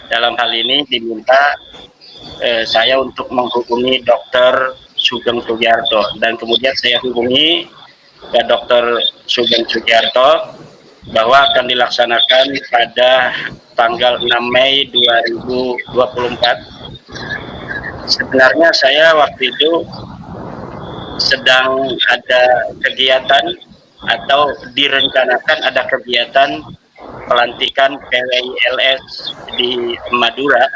Dalam hal ini diminta saya untuk menghubungi Dr. Sugeng Sugiarto, dan kemudian saya hubungi ke Dr. Sugeng Sugiarto bahwa akan dilaksanakan pada tanggal 6 Mei 2024. Sebenarnya saya waktu itu sedang ada kegiatan atau direncanakan ada kegiatan pelantikan PWILS di Madura,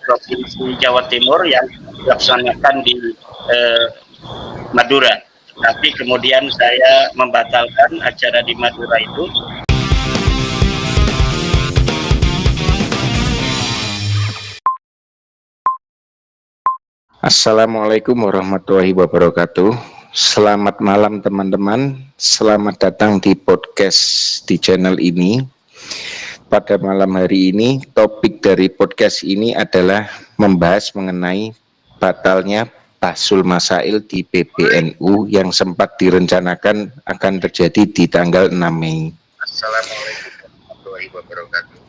Provinsi Jawa Timur, yang dilaksanakan di Madura. Tapi kemudian saya membatalkan acara di Madura itu. Assalamualaikum warahmatullahi wabarakatuh. Selamat malam teman-teman. Selamat datang di podcast di channel ini. Pada malam hari ini, topik dari podcast ini adalah membahas mengenai batalnya Bahsul Masail di PBNU yang sempat direncanakan akan terjadi di tanggal 6 Mei. Assalamualaikum warahmatullahi wabarakatuh.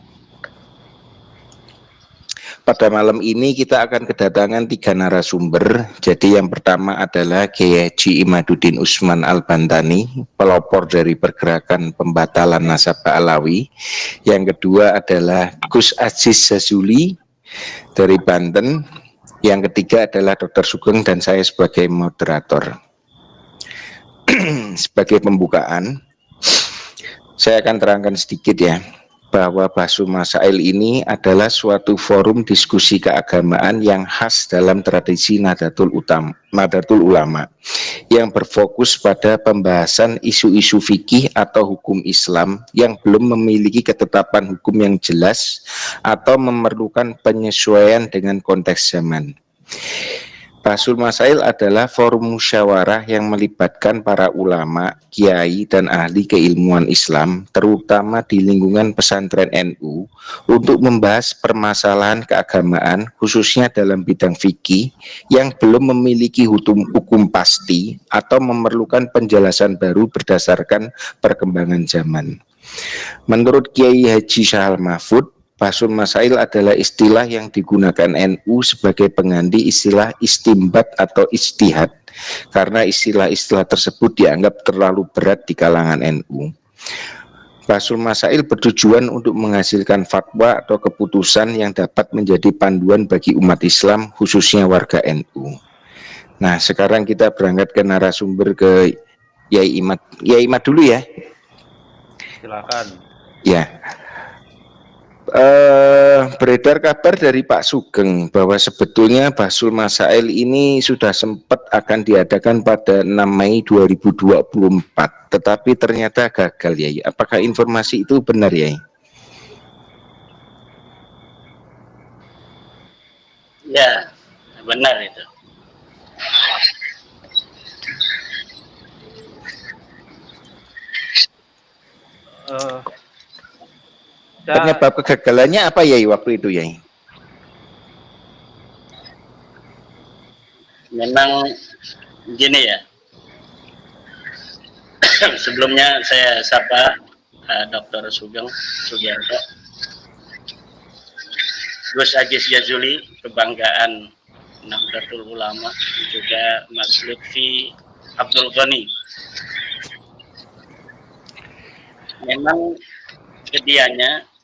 Pada malam ini kita akan kedatangan 3 narasumber. Jadi yang pertama adalah Kiai Haji Imaduddin Usman Al-Bantani, pelopor dari pergerakan pembatalan nasabah Alawi. Yang kedua adalah Gus Aziz Zazuli dari Banten. Yang ketiga adalah Dr. Sugeng dan saya sebagai moderator. Sebagai pembukaan, saya akan terangkan sedikit ya, bahwa Bahsul Masail ini adalah suatu forum diskusi keagamaan yang khas dalam tradisi Nahdlatul Ulama yang berfokus pada pembahasan isu-isu fikih atau hukum Islam yang belum memiliki ketetapan hukum yang jelas atau memerlukan penyesuaian dengan konteks zaman. Bahsul Masail adalah forum musyawarah yang melibatkan para ulama, kiai, dan ahli keilmuan Islam, terutama di lingkungan pesantren NU, untuk membahas permasalahan keagamaan, khususnya dalam bidang fikih, yang belum memiliki hukum pasti atau memerlukan penjelasan baru berdasarkan perkembangan zaman. Menurut Kiai Haji Syahal Mahfud, Bahsul Masail adalah istilah yang digunakan NU sebagai pengganti istilah istimbat atau ijtihad, karena istilah-istilah tersebut dianggap terlalu berat di kalangan NU. Bahsul Masail bertujuan untuk menghasilkan fatwa atau keputusan yang dapat menjadi panduan bagi umat Islam, khususnya warga NU. Nah, sekarang kita berangkat ke narasumber, ke Yai Imad. Yai Imad dulu ya. Silakan. Ya. Beredar kabar dari Pak Sugeng bahwa sebetulnya Bahsul Masail ini sudah sempat akan diadakan pada 6 Mei 2024, tetapi ternyata gagal ya. Apakah informasi itu benar ya? Ya, benar itu. Penyebab kegagalannya apa ya waktu itu ya? Memang gini ya. Sebelumnya saya sapa Dr. Sugeng Sugiarto, Gus Aziz Zazuli, kebanggaan Nahdlatul Ulama, juga Mas Lutfi Abdul Ghani. Memang kejadiannya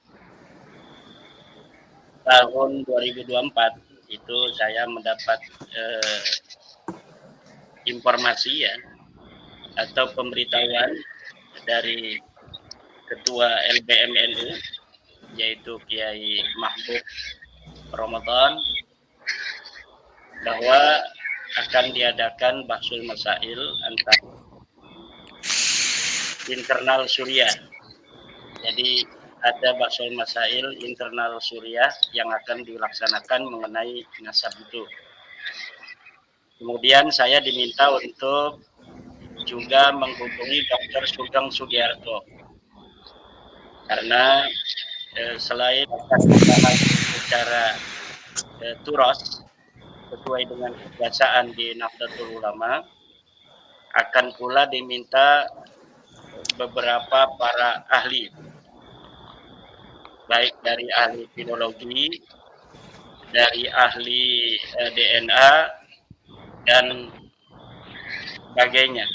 tahun 2024 itu saya mendapat informasi ya, atau pemberitahuan dari Ketua LBMNU, yaitu Kiai Mahfud Ramadan, bahwa akan diadakan Bahsul Masail antara internal Suriah. Jadi ada Bahsul Masail internal Suriah yang akan dilaksanakan mengenai nasab itu. Kemudian saya diminta untuk juga menghubungi Dr. Sugeng Sugiarto, karena selain akan membahas secara turos sesuai dengan kebiasaan di Nahdlatul Ulama, akan pula diminta beberapa para ahli baik dari ahli filologi, dari ahli DNA, dan sebagainya.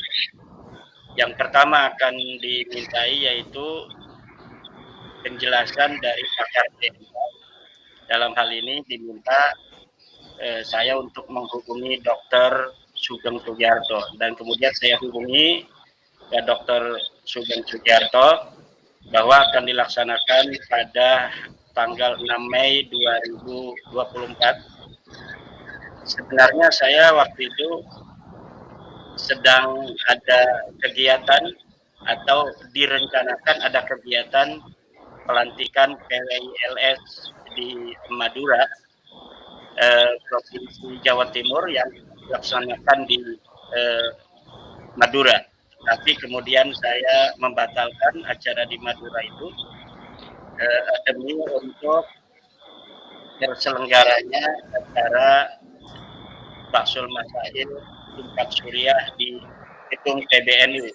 Yang pertama akan dimintai yaitu penjelasan dari pakar DNA. Dalam hal ini diminta saya untuk menghubungi Dr. Sugeng Sugiarto, dan kemudian saya hubungi Dr. Sugeng Sugiarto bahwa akan dilaksanakan pada tanggal 6 Mei 2024. Sebenarnya saya waktu itu sedang ada kegiatan atau direncanakan ada kegiatan pelantikan PWILS di Madura, Provinsi Jawa Timur, yang dilaksanakan di Madura. Tapi kemudian saya membatalkan acara di Madura itu demi untuk terselenggaranya acara Baksul Masail tingkat Suriah di gedung PBNU.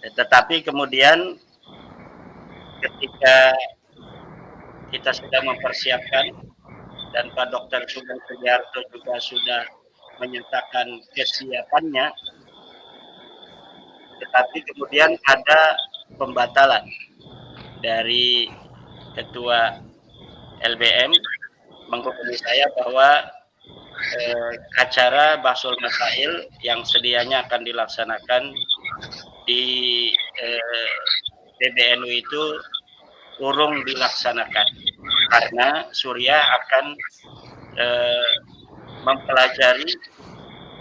Tetapi kemudian ketika kita sudah mempersiapkan dan Pak Dr. Sugeng Sugiarto juga sudah menyatakan kesiapannya, tetapi kemudian ada pembatalan dari Ketua LBM menghubungi saya bahwa acara Baksul Masail yang sedianya akan dilaksanakan di PBNU itu urung dilaksanakan karena Suriah akan mempelajari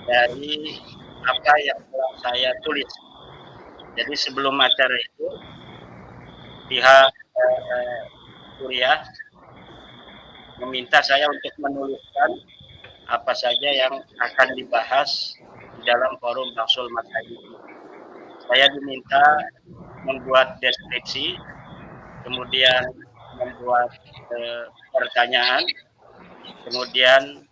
dari apa yang telah saya tulis. Jadi sebelum acara itu pihak Suriah meminta saya untuk menuliskan apa saja yang akan dibahas di dalam forum Baksul Masail. Saya diminta membuat deskripsi, kemudian membuat pertanyaan, kemudian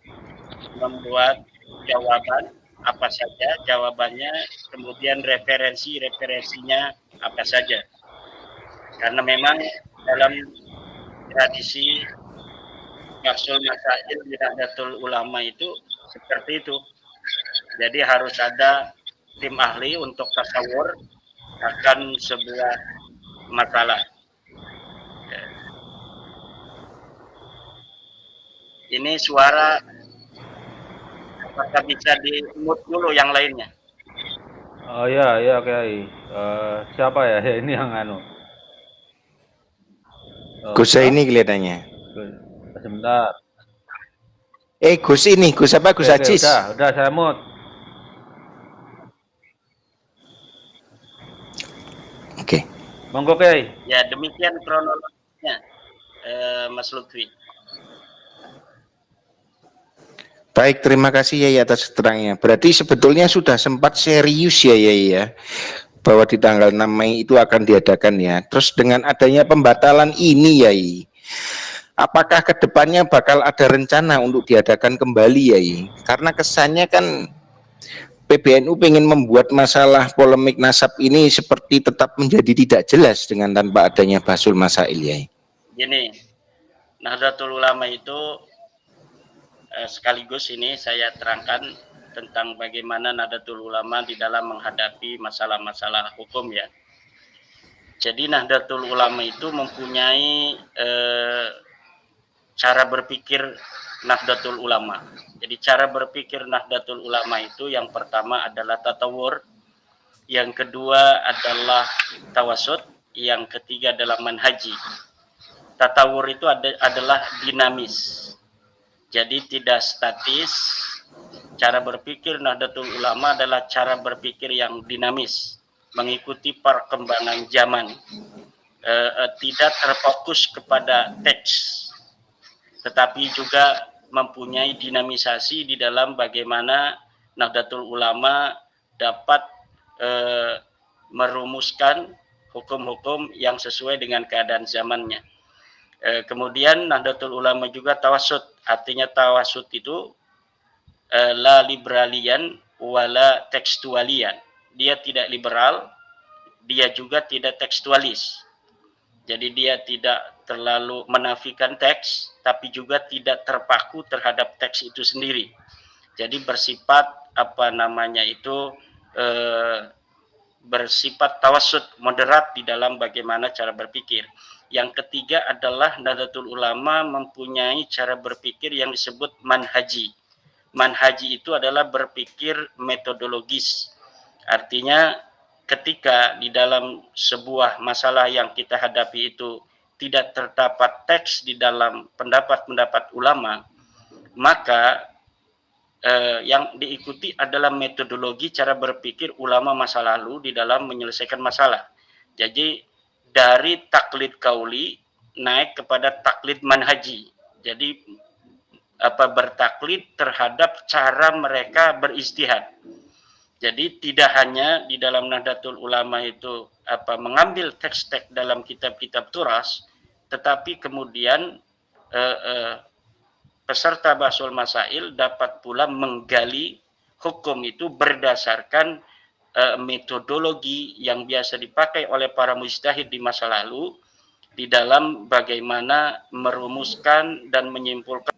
membuat jawaban apa saja jawabannya, kemudian referensinya apa saja. Karena memang dalam tradisi Baksul Masail di Nahdlatul Ulama itu seperti itu. Jadi harus ada tim ahli untuk tasawur akan sebuah masalah. Ini suara apakah bisa di-mute dulu yang lainnya? Oh iya, iya Kiai. Siapa ya? Ini yang anu. Gus ini kelihatannya. Sebentar. Gus ini, Gus apa? Gus Oke, Ajis. udah saya mute. Oke. Monggo Kiai. Ya demikian kronologinya, Mas Lutfi. Baik, terima kasih ya atas keterangannya. Berarti sebetulnya sudah sempat serius ya, bahwa di tanggal 6 Mei itu akan diadakan ya. Terus dengan adanya pembatalan ini ya, apakah kedepannya bakal ada rencana untuk diadakan kembali ya? Karena kesannya kan PBNU pengen membuat masalah polemik nasab ini seperti tetap menjadi tidak jelas dengan tanpa adanya Baksul Masail ya. Gini, Nahdlatul Ulama itu sekaligus ini saya terangkan tentang bagaimana Nahdlatul Ulama di dalam menghadapi masalah-masalah hukum ya. Jadi Nahdlatul Ulama itu mempunyai cara berpikir Nahdlatul Ulama. Jadi cara berpikir Nahdlatul Ulama itu yang pertama adalah tatawur, yang kedua adalah tawasud, yang ketiga adalah manhaji. Tatawur itu adalah dinamis. Jadi tidak statis. Cara berpikir Nahdlatul Ulama adalah cara berpikir yang dinamis, mengikuti perkembangan zaman, tidak terfokus kepada teks, tetapi juga mempunyai dinamisasi di dalam bagaimana Nahdlatul Ulama dapat merumuskan hukum-hukum yang sesuai dengan keadaan zamannya. Kemudian Nahdlatul Ulama juga tawasud, artinya tawasud itu la liberalian wala tekstualian. dia tidak liberal, dia juga tidak tekstualis. Jadi dia tidak terlalu menafikan teks, tapi juga tidak terpaku terhadap teks itu sendiri. Jadi bersifat bersifat tawassut, moderat di dalam bagaimana cara berpikir. Yang ketiga adalah Nahdlatul Ulama mempunyai cara berpikir yang disebut manhaji. Manhaji itu adalah berpikir metodologis. Artinya ketika di dalam sebuah masalah yang kita hadapi itu tidak terdapat teks di dalam pendapat-pendapat ulama, maka yang diikuti adalah metodologi cara berpikir ulama masa lalu di dalam menyelesaikan masalah. Jadi dari taklid kauli naik kepada taklid manhaji. Jadi bertaklid terhadap cara mereka beristihad. Jadi tidak hanya di dalam Nahdlatul Ulama itu mengambil teks-teks dalam kitab-kitab turas, tetapi kemudian peserta Bahsul Masail dapat pula menggali hukum itu berdasarkan metodologi yang biasa dipakai oleh para mujtahid di masa lalu di dalam bagaimana merumuskan dan menyimpulkan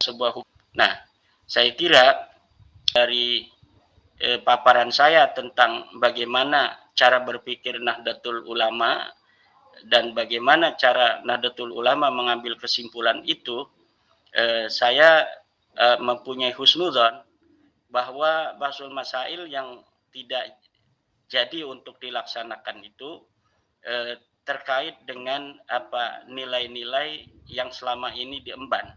sebuah hukum. Nah, saya kira dari paparan saya tentang bagaimana cara berpikir Nahdlatul Ulama dan bagaimana cara Nahdlatul Ulama mengambil kesimpulan itu, saya mempunyai husnudzon bahwa Bahsul Masail yang tidak jadi untuk dilaksanakan itu terkait dengan nilai-nilai yang selama ini diemban.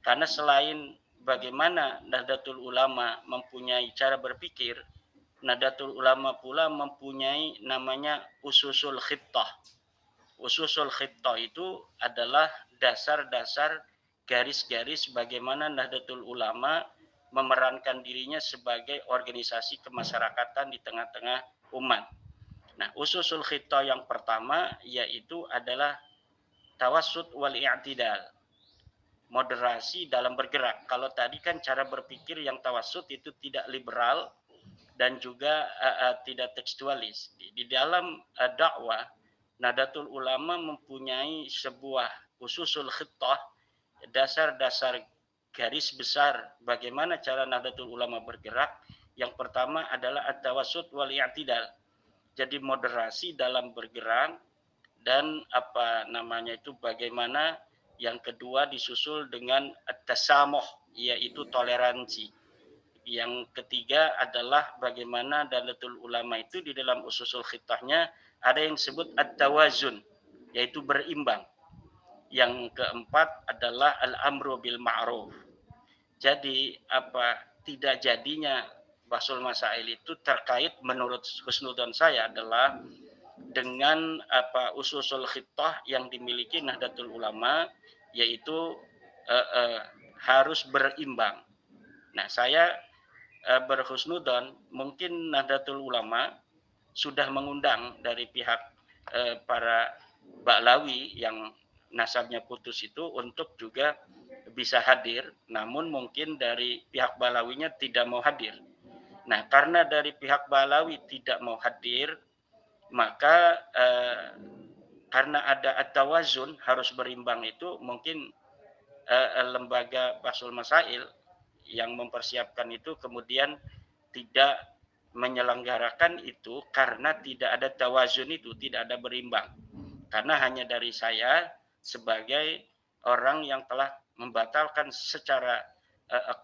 Karena selain bagaimana Nahdlatul Ulama mempunyai cara berpikir, Nahdlatul Ulama pula mempunyai namanya ususul khittah. Ususul khittah itu adalah dasar-dasar garis-garis bagaimana Nahdlatul Ulama memerankan dirinya sebagai organisasi kemasyarakatan di tengah-tengah umat. Nah, ususul khittah yang pertama yaitu adalah tawassut wal i'tidal. Moderasi dalam bergerak. Kalau tadi kan cara berpikir yang tawassut itu tidak liberal dan juga tidak tekstualis. Di dalam dakwah Nahdlatul Ulama mempunyai sebuah ususul khittah, dasar-dasar garis besar bagaimana cara Nahdlatul Ulama bergerak. Yang pertama adalah at-tawassut wal i'tidal. Jadi moderasi dalam bergerak dan bagaimana yang kedua disusul dengan at-tasamuh, yaitu toleransi. Yang ketiga adalah bagaimana Nahdlatul Ulama itu di dalam ususul khittahnya ada yang disebut at-tawazun, yaitu berimbang. Yang keempat adalah al-amru bil ma'ruf. Jadi tidak jadinya Bahsul Masail itu terkait menurut husnudzon saya adalah dengan ususul khittah yang dimiliki Nahdlatul Ulama, yaitu harus berimbang. Nah, saya berhusnudzon mungkin Nahdlatul Ulama sudah mengundang dari pihak para Ba'lawi yang nasabnya putus itu untuk juga bisa hadir, namun mungkin dari pihak Ba'lawinya tidak mau hadir. Nah, karena dari pihak Ba'lawi tidak mau hadir, maka karena ada at-tawazun harus berimbang itu, mungkin lembaga Bahsul Masail yang mempersiapkan itu kemudian tidak menyelenggarakan itu karena tidak ada tawazun itu, tidak ada berimbang. Karena hanya dari saya sebagai orang yang telah membatalkan secara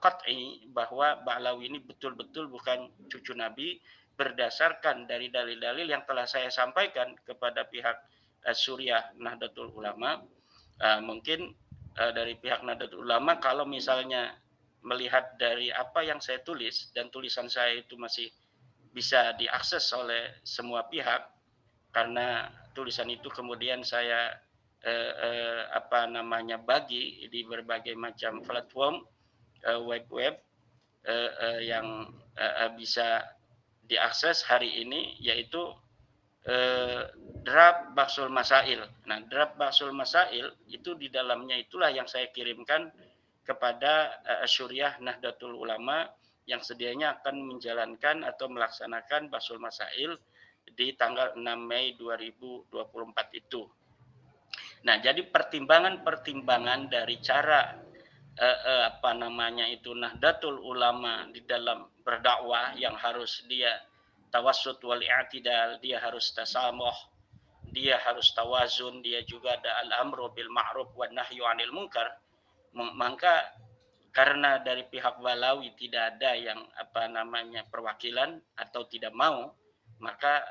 qat'i bahwa Ba'lawi ini betul-betul bukan cucu Nabi berdasarkan dari dalil-dalil yang telah saya sampaikan kepada pihak Suriah Nahdlatul Ulama. Mungkin dari pihak Nahdlatul Ulama kalau misalnya melihat dari apa yang saya tulis dan tulisan saya itu masih bisa diakses oleh semua pihak, karena tulisan itu kemudian saya bagi di berbagai macam platform web yang bisa diakses hari ini, yaitu draft Bahsul Masail. Nah, draft Bahsul Masail itu di dalamnya itulah yang saya kirimkan kepada Syuriah Nahdlatul Ulama yang sedianya akan menjalankan atau melaksanakan Bahsul Masail di tanggal 6 Mei 2024 itu. Nah, jadi pertimbangan-pertimbangan dari cara Nahdlatul Ulama di dalam berdakwah yang harus dia tawassut wal i'tidal, dia harus tasamuh, dia harus tawazun, dia juga ada al-amru bil ma'ruf wan nahyu 'anil munkar. Maka karena dari pihak Balawi tidak ada yang perwakilan atau tidak mau, maka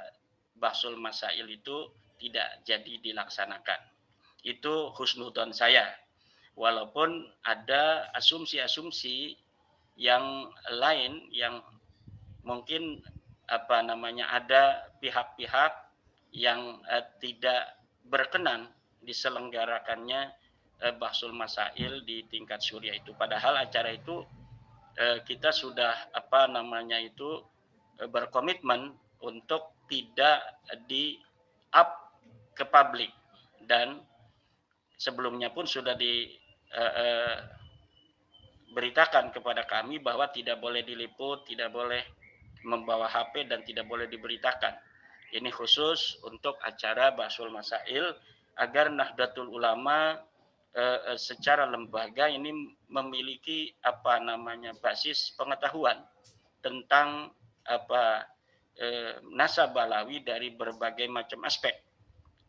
Bahsul Masail itu tidak jadi dilaksanakan. Itu husnudzon saya. Walaupun ada asumsi-asumsi yang lain yang mungkin ada pihak-pihak yang tidak berkenan diselenggarakannya Bahsul Masail di tingkat Suriah itu. Padahal acara itu kita sudah berkomitmen untuk tidak di-up ke publik, dan sebelumnya pun sudah beritakan kepada kami bahwa tidak boleh diliput, tidak boleh membawa HP, dan tidak boleh diberitakan. Ini khusus untuk acara Bahsul Masail agar Nahdlatul Ulama secara lembaga ini memiliki basis pengetahuan tentang nasab Balawi dari berbagai macam aspek,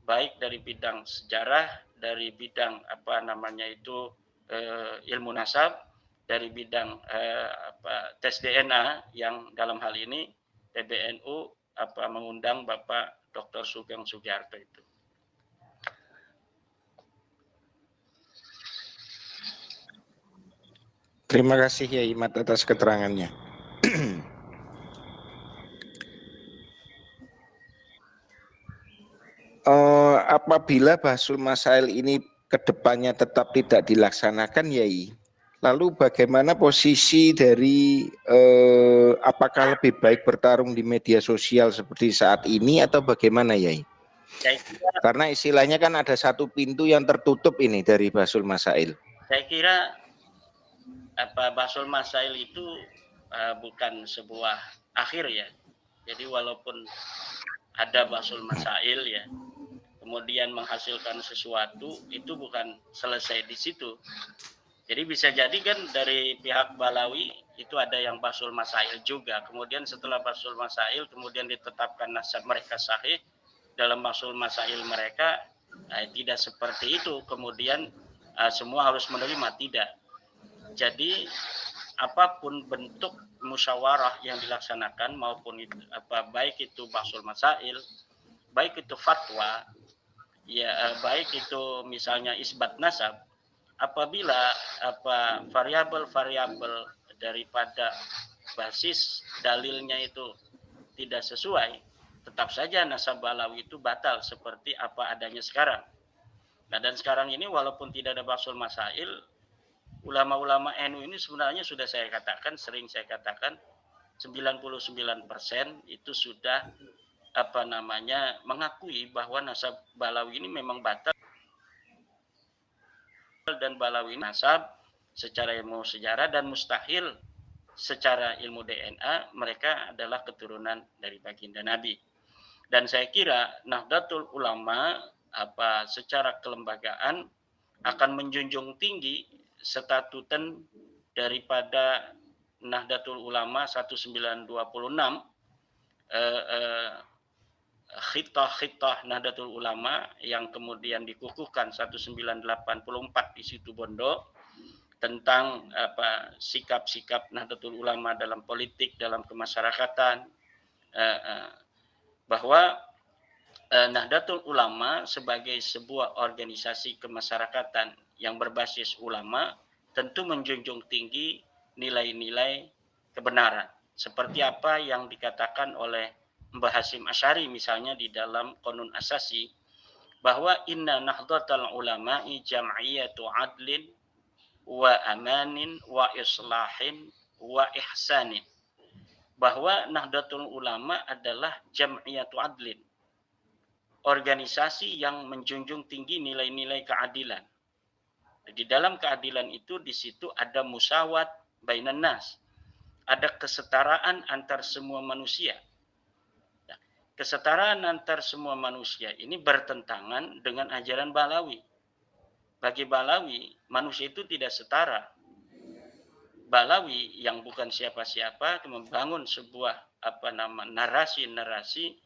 baik dari bidang sejarah, dari bidang ilmu nasab, dari bidang tes DNA yang dalam hal ini PBNU mengundang Bapak Dr. Sugeng Sugiarto itu. Terima kasih Yai Mat atas keterangannya. Apabila Bahsul Masail ini kedepannya tetap tidak dilaksanakan, Yai, lalu bagaimana posisi dari apakah lebih baik bertarung di media sosial seperti saat ini atau bagaimana, Yai? Karena istilahnya kan ada satu pintu yang tertutup ini dari Bahsul Masail. Saya kira Bahsul Masail itu bukan sebuah akhir ya. Jadi walaupun ada Bahsul Masail ya, kemudian menghasilkan sesuatu, itu bukan selesai di situ. Jadi bisa jadi kan dari pihak Balawi itu ada yang Bahsul Masail juga. Kemudian setelah Bahsul Masail kemudian ditetapkan nasab mereka sahih dalam Bahsul Masail mereka, tidak seperti itu. Kemudian semua harus menerima, tidak. Jadi apapun bentuk musyawarah yang dilaksanakan maupun itu, baik itu Bahsul Masail, baik itu fatwa, ya baik itu misalnya isbat nasab, apabila variabel-variabel daripada basis dalilnya itu tidak sesuai, tetap saja nasab Balawi itu batal seperti apa adanya sekarang. Nah, dan sekarang ini walaupun tidak ada Bahsul Masail, ulama-ulama NU ini sebenarnya sudah saya katakan, sering saya katakan, 99% itu sudah mengakui bahwa nasab Balawi ini memang batal, dan Balawi nasab secara ilmu sejarah dan mustahil secara ilmu DNA mereka adalah keturunan dari baginda Nabi. Dan saya kira Nahdlatul Ulama secara kelembagaan akan menjunjung tinggi statuten daripada Nahdlatul Ulama 1926, khitah Nahdlatul Ulama yang kemudian dikukuhkan 1984 di situ Bondo, tentang sikap-sikap Nahdlatul Ulama dalam politik, dalam kemasyarakatan, bahwa Nahdlatul Ulama sebagai sebuah organisasi kemasyarakatan yang berbasis ulama tentu menjunjung tinggi nilai-nilai kebenaran. Seperti apa yang dikatakan oleh Mbah Hasyim Asy'ari misalnya di dalam Qanun Asasi, bahwa inna nahdlatal ulama'i jam'iyatu adlin wa amanin wa islahin wa ihsanin. Bahwa Nahdlatul Ulama adalah jam'iyatu adlin, organisasi yang menjunjung tinggi nilai-nilai keadilan. Di dalam keadilan itu di situ ada musawat bainan nas, ada kesetaraan antar semua manusia. Nah, kesetaraan antar semua manusia ini bertentangan dengan ajaran Balawi. Bagi Balawi, manusia itu tidak setara. Balawi yang bukan siapa-siapa membangun sebuah narasi-narasi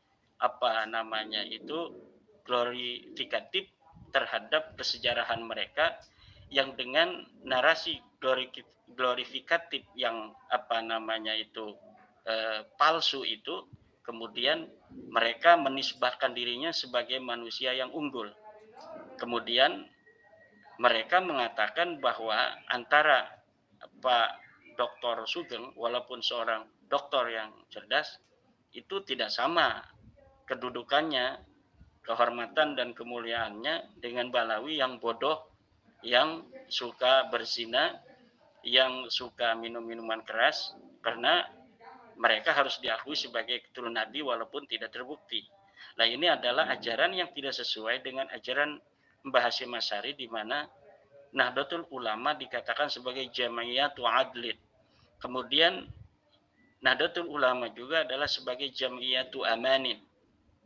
glorifikatif terhadap kesejarahan mereka, yang dengan narasi glorifikatif yang palsu itu, kemudian mereka menisbahkan dirinya sebagai manusia yang unggul. Kemudian mereka mengatakan bahwa antara Pak Dr. Sugeng, walaupun seorang doktor yang cerdas, itu tidak sama kedudukannya, kehormatan dan kemuliaannya dengan Balawi yang bodoh, yang suka berzina, yang suka minum minuman keras, karena mereka harus diakui sebagai keturunan Nabi walaupun tidak terbukti. Nah, ini adalah ajaran yang tidak sesuai dengan ajaran Mbah Hasyim Asy'ari, di mana Nahdlatul Ulama dikatakan sebagai Jam'iyatu Adlin. Kemudian Nahdlatul Ulama juga adalah sebagai Jam'iyatu Amanin,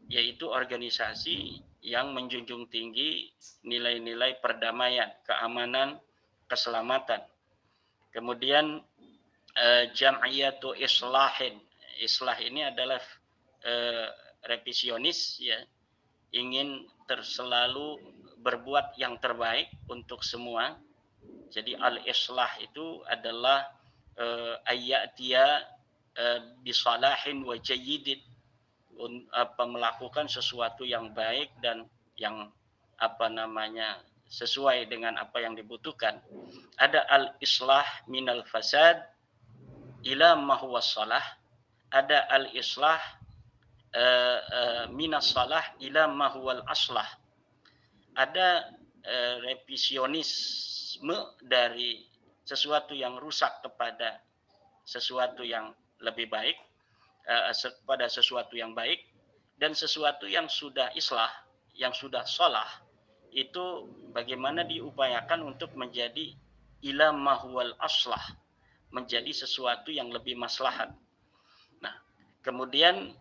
yaitu organisasi yang menjunjung tinggi nilai-nilai perdamaian, keamanan, keselamatan. Kemudian Jam'iyatu Islahin. Islah ini adalah revisionis, ya, ingin selalu berbuat yang terbaik untuk semua. Jadi al-islah itu adalah ayyatiya bisalahin wa jayyidin, melakukan sesuatu yang baik dan yang sesuai dengan apa yang dibutuhkan. Ada al-islah minal fasad ila ma huwa shalah, ada al-islah minas salah ila ma huwal aslah. Ada revisionisme dari sesuatu yang rusak kepada sesuatu yang lebih baik, pada sesuatu yang baik, dan sesuatu yang sudah islah, yang sudah salah, itu bagaimana diupayakan untuk menjadi ila ma huwal aslah, menjadi sesuatu yang lebih maslahat. Nah, kemudian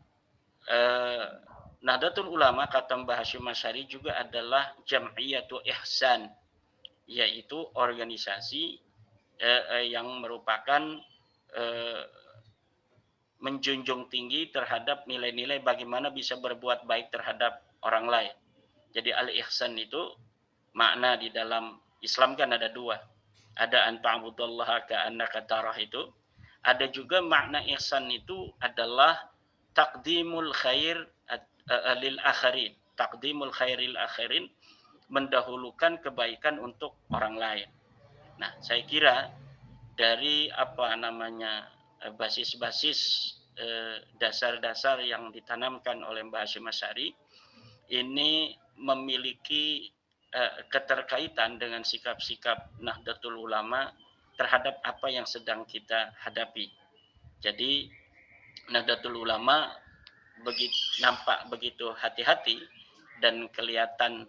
Nahdlatul Ulama, kata Mbah Hasyim Asy'ari, juga adalah Jam'iyatu Ihsan, yaitu organisasi yang merupakan menjunjung tinggi terhadap nilai-nilai bagaimana bisa berbuat baik terhadap orang lain. Jadi al-ihsan itu makna di dalam Islam kan ada dua. Ada an ta'budallaha ka'annaka tarah itu. Ada juga makna ihsan itu adalah taqdimul khair lil akhirin. Taqdimul khairil akhirin, mendahulukan kebaikan untuk orang lain. Nah, saya kira dari basis-basis dasar-dasar yang ditanamkan oleh Mbah Hasyim Asy'ari ini memiliki keterkaitan dengan sikap-sikap Nahdlatul Ulama terhadap apa yang sedang kita hadapi. Jadi Nahdlatul Ulama nampak begitu hati-hati dan kelihatan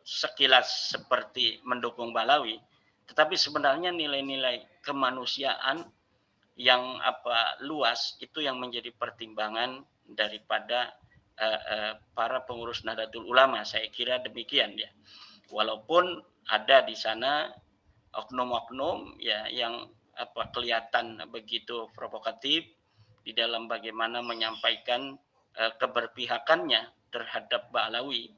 sekilas seperti mendukung Balawi, tetapi sebenarnya nilai-nilai kemanusiaan yang luas itu yang menjadi pertimbangan daripada para pengurus Nahdlatul Ulama. Saya kira demikian, ya. Walaupun ada di sana oknum-oknum, ya, yang kelihatan begitu provokatif di dalam bagaimana menyampaikan keberpihakannya terhadap Balawi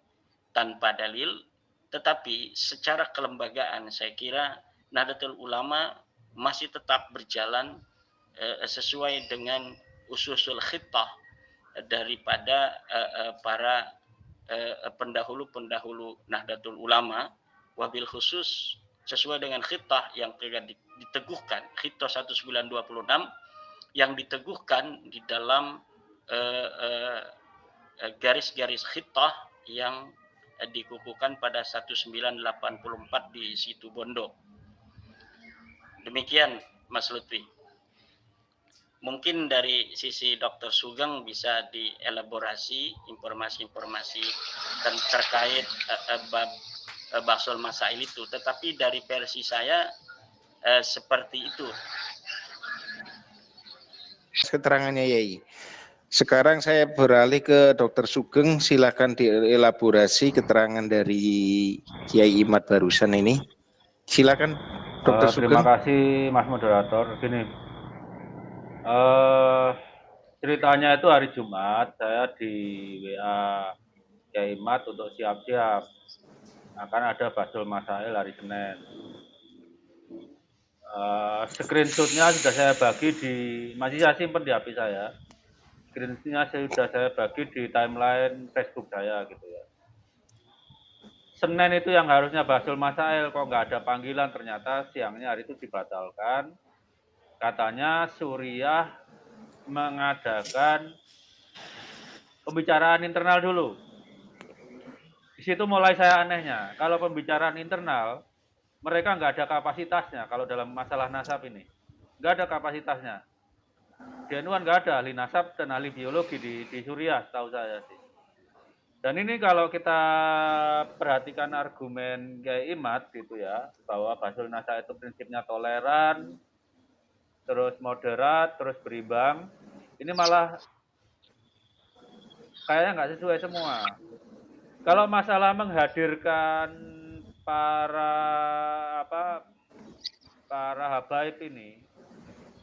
tanpa dalil, tetapi secara kelembagaan saya kira Nahdlatul Ulama masih tetap berjalan sesuai dengan ususul khittah daripada para pendahulu-pendahulu Nahdlatul Ulama, wabil khusus sesuai dengan khittah yang diteguhkan, khittah 1926 yang diteguhkan di dalam garis-garis khittah yang dikukuhkan pada 1984 di Situ Bondo. Demikian, Mas Lutfi. Mungkin dari sisi Dr. Sugeng bisa dielaborasi informasi-informasi terkait Bahsul Masail itu. Tetapi dari versi saya seperti itu. keterangannya Yai. Sekarang saya beralih ke Dr. Sugeng, silakan dielaborasi keterangan dari Kiai Imad barusan ini. Silakan Dr. Terima Sugeng. kasih Mas Moderator. Gini, eh ceritanya itu hari Jumat saya di WA Kiai Mat untuk siap-siap akan ada Basul Masail hari Senin. Screenshotnya sudah saya bagi masih saya simpan di HP saya. Screenshotnya sudah saya bagi di timeline Facebook saya gitu ya. Senin itu yang harusnya Basul Masail, kok nggak ada panggilan, ternyata siangnya hari itu dibatalkan. Katanya Suriah mengadakan pembicaraan internal dulu. Di situ mulai saya anehnya. Kalau pembicaraan internal, mereka nggak ada kapasitasnya kalau dalam masalah nasab ini. Nggak ada kapasitasnya. Di NU nggak ada ahli nasab dan ahli biologi di Suriah, tahu saya sih. Dan ini kalau kita perhatikan argumen Kiai Imad gitu ya, bahwa Basul Nasab itu prinsipnya toleran, terus moderat, terus berimbang, ini malah kayaknya nggak sesuai semua. Kalau masalah menghadirkan para habaib ini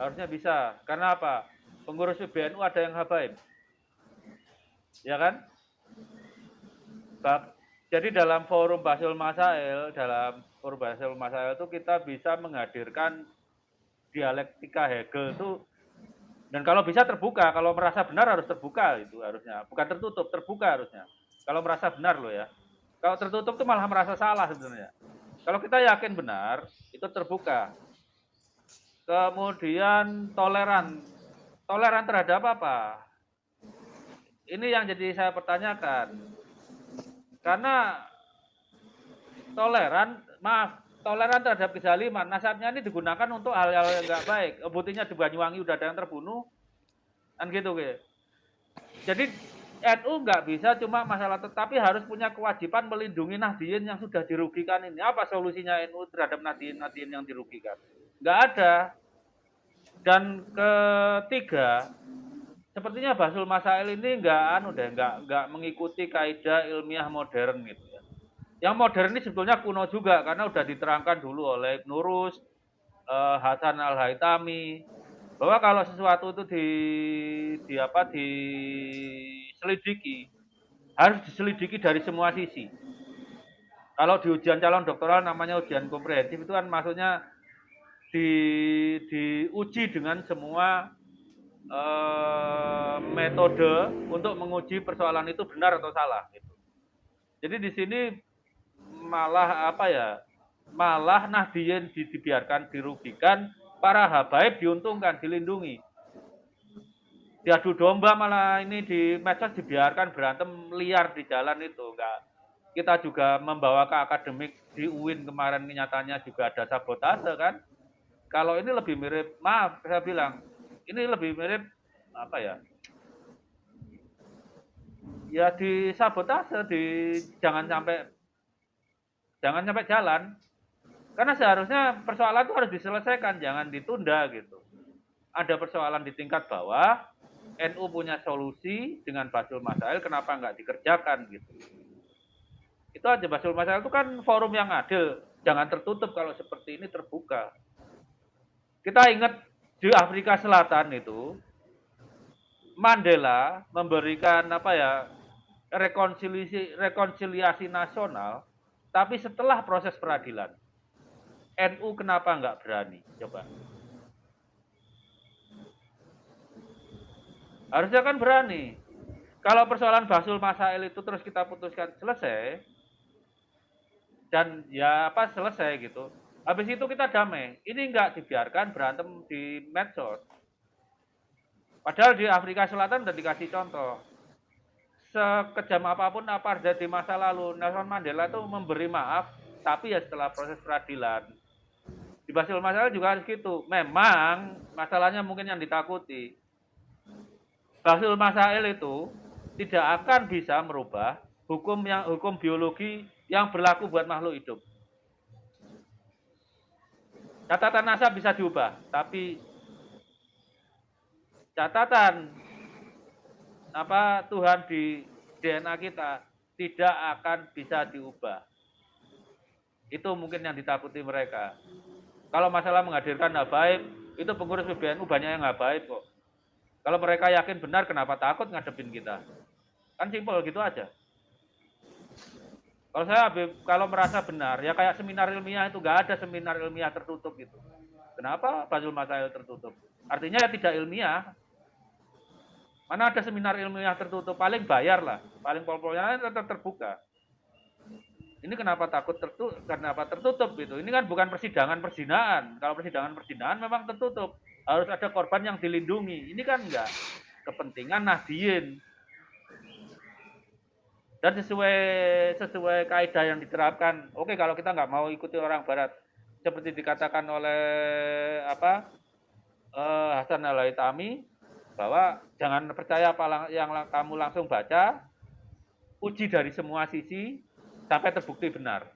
harusnya bisa. Karena apa? Pengurus PBNU ada yang habaib, ya kan? Jadi dalam forum Basul Masail itu kita bisa menghadirkan dialektika Hegel itu, dan kalau bisa terbuka, kalau merasa benar harus terbuka, itu harusnya, bukan tertutup, terbuka harusnya. Kalau merasa benar loh ya. Kalau tertutup itu malah merasa salah sebenarnya. Kalau kita yakin benar, itu terbuka. Kemudian toleran terhadap apa? Ini yang jadi saya pertanyakan. Karena toleran terhadap kezaliman, nasabnya ini digunakan untuk hal-hal yang nggak baik. Buktinya di Banyuwangi udah ada yang terbunuh, kan gitu. Jadi NU nggak bisa cuma masalah, tetapi harus punya kewajiban melindungi Nahdliyin yang sudah dirugikan ini. Apa solusinya NU terhadap Nahdliyin yang dirugikan? Nggak ada. Dan ketiga, sepertinya Basul Masail ini nggak mengikuti kaidah ilmiah modern gitu ya. Yang modern ini sebetulnya kuno juga karena udah diterangkan dulu oleh Ibnu Rus, Hasan Al-Haytami, bahwa kalau sesuatu itu diselidiki, harus diselidiki dari semua sisi. Kalau di ujian calon doktoral namanya ujian komprehensif, itu kan maksudnya diuji dengan semua metode untuk menguji persoalan itu benar atau salah gitu. Jadi di sini malah Nahdliyin dibiarkan dirugikan, para habaib diuntungkan, dilindungi. Diadu domba malah ini di medsos dibiarkan berantem liar di jalan itu. Enggak. Kita juga membawa ke akademik di UIN kemarin, nyatanya juga ada sabotase kan. Kalau ini lebih mirip, maaf saya bilang, ini lebih mirip apa ya? Ya disabotase, jangan sampai jalan. Karena seharusnya persoalan itu harus diselesaikan, jangan ditunda gitu. Ada persoalan di tingkat bawah, NU punya solusi dengan Basul Masail, kenapa nggak dikerjakan gitu. Itu aja, Basul Masail itu kan forum yang adil, jangan tertutup, kalau seperti ini terbuka. Kita ingat di Afrika Selatan itu, Mandela memberikan rekonsiliasi nasional, tapi setelah proses peradilan. NU kenapa nggak berani? Coba. Harusnya kan berani. Kalau persoalan Basul Masail itu terus kita putuskan selesai, dan selesai gitu. Habis itu kita damai. Ini nggak dibiarkan berantem di medsos. Padahal di Afrika Selatan udah dikasih contoh. Sekejam apapun apartheid di masa lalu, Nelson Mandela itu memberi maaf, tapi ya setelah proses peradilan. Di Basul Masail juga harus gitu. Memang masalahnya mungkin yang ditakuti, Basul Masail itu tidak akan bisa merubah hukum biologi yang berlaku buat makhluk hidup. Catatan nasab bisa diubah, tapi catatan apa Tuhan di DNA kita tidak akan bisa diubah. Itu mungkin yang ditakuti mereka. Kalau masalah menghadirkan habaib, itu pengurus PBNU banyak yang habaib kok. Kalau mereka yakin benar, kenapa takut ngadepin kita? Kan simpel gitu aja. Kalau saya kalau merasa benar, ya kayak seminar ilmiah itu nggak ada seminar ilmiah tertutup gitu. Kenapa Basul Masail tertutup? Artinya ya tidak ilmiah. Mana ada seminar ilmiah tertutup? Paling bayar lah, paling pol-polnya tetap terbuka. Ini kenapa takut tertutup? Kenapa tertutup gitu? Ini kan bukan persidangan perzinaan. Kalau persidangan perzinaan memang tertutup. Harus ada korban yang dilindungi. Ini kan enggak. Kepentingan Nahdien. Dan sesuai kaidah yang diterapkan. Oke, kalau kita nggak mau ikuti orang Barat, seperti dikatakan oleh Hasan Al-Haytami, bahwa jangan percaya apa yang kamu langsung baca, uji dari semua sisi sampai terbukti benar.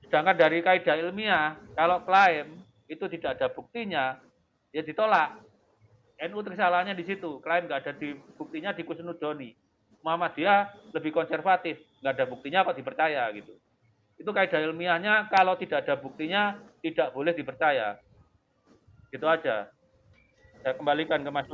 Sedangkan dari kaidah ilmiah, kalau klaim itu tidak ada buktinya, ya ditolak. NU kesalahannya di situ, klaim nggak ada buktinya di Kusnudoni. Muhammadiyah lebih konservatif, nggak ada buktinya kok dipercaya gitu. Itu kaidah ilmiahnya, kalau tidak ada buktinya tidak boleh dipercaya. Gitu aja. Saya kembalikan ke Mas.